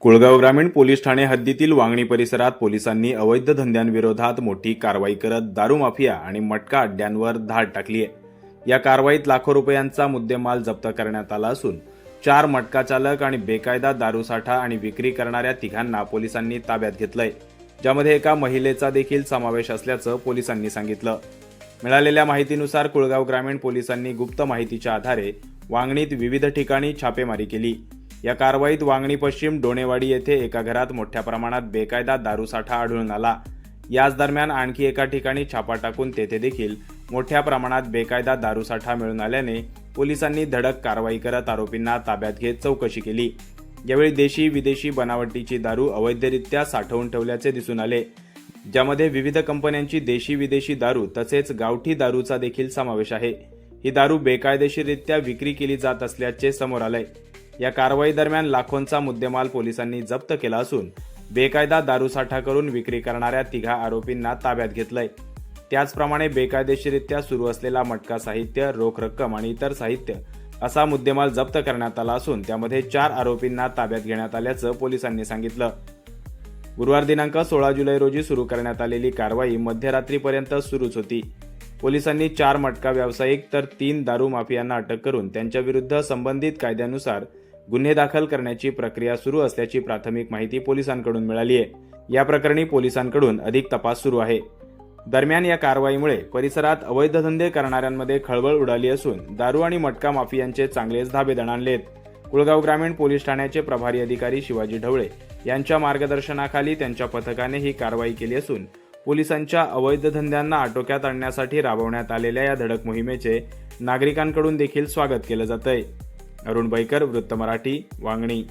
कुळगाव ग्रामीण पोलीस ठाणे हद्दीतील वांगणी परिसरात पोलिसांनी अवैध धंद्यांविरोधात मोठी कारवाई करत दारू माफिया आणि मटका अड्ड्यांवर धाड टाकली आहे। या कारवाईत लाखो रुपयांचा मुद्देमाल जप्त करण्यात आला असून 4 मटका चालक आणि बेकायदा दारूसाठा आणि विक्री करणाऱ्या तिघांना पोलिसांनी ताब्यात घेतलंय, ज्यामध्ये एका महिलेचा देखील समावेश असल्याचं पोलिसांनी सांगितलं। मिळालेल्या माहितीनुसार कुळगाव ग्रामीण पोलिसांनी गुप्त माहितीच्या आधारे वांगणीत विविध ठिकाणी छापेमारी केली। या कारवाईत वांगणी पश्चिम डोणेवाडी येथे एका घरात मोठ्या प्रमाणात बेकायदा दारूसाठा आढळून आला। याच दरम्यान आणखी एका ठिकाणी छापा टाकून तेथे देखील मोठ्या प्रमाणात बेकायदा दारूसाठा मिळून आल्याने पोलिसांनी धडक कारवाई करत आरोपींना ताब्यात घेत चौकशी केली। यावेळी देशी विदेशी बनावटीची दारू अवैधरित्या साठवून ठेवल्याचे दिसून आले, ज्यामध्ये विविध कंपन्यांची देशी विदेशी दारू तसेच गावठी दारूचा देखील समावेश आहे। ही दारू बेकायदेशीररित्या विक्री केली जात असल्याचे समोर आले। या कारवाई दरम्यान लाखोंचा मुद्देमाल पोलिसांनी जप्त केला असून बेकायदा दारूसाठा करून विक्री करणाऱ्या तिघा आरोपींना ताब्यात घेतलंय। त्याचप्रमाणे बेकायदेशीररित्या सुरू असलेला मटका साहित्य, रोख रक्कम आणि इतर साहित्य असा मुद्देमाल जप्त करण्यात आला असून त्यामध्ये 4 आरोपींना ताब्यात घेण्यात आल्याचं पोलिसांनी सांगितलं। गुरुवार दिनांक 16 जुलै रोजी सुरू करण्यात आलेली कारवाई मध्यरात्रीपर्यंत सुरूच होती। पोलिसांनी 4 मटका व्यावसायिक तर 3 दारू माफियांना अटक करून त्यांच्याविरुद्ध संबंधित कायद्यानुसार गुन्हे दाखल करण्याची प्रक्रिया सुरू असल्याची प्राथमिक माहिती पोलिसांकडून मिळाली आहे। या प्रकरणी पोलिसांकडून अधिक तपास सुरू आहे। दरम्यान या कारवाईमुळे परिसरात अवैध धंदे करणाऱ्यांमध्ये खळबळ उडाली असून दारू आणि मटका माफियांचे चांगलेच धाबे दणाणलेत। कुळगाव ग्रामीण पोलीस ठाण्याचे प्रभारी अधिकारी शिवाजी ढवळे यांच्या मार्गदर्शनाखाली त्यांच्या पथकाने ही कारवाई केली असून पोलिसांच्या अवैध धंद्यांना आटोक्यात आणण्यासाठी राबवण्यात आलेल्या या धडक मोहिमेचे नागरिकांकडून देखील स्वागत केलं जातंय। अरुण बैकर, वृत्त Marathi, Vangani.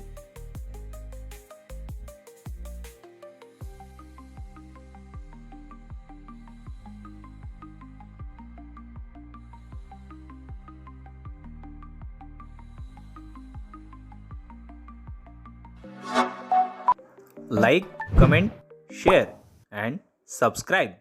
Like, comment, share and subscribe.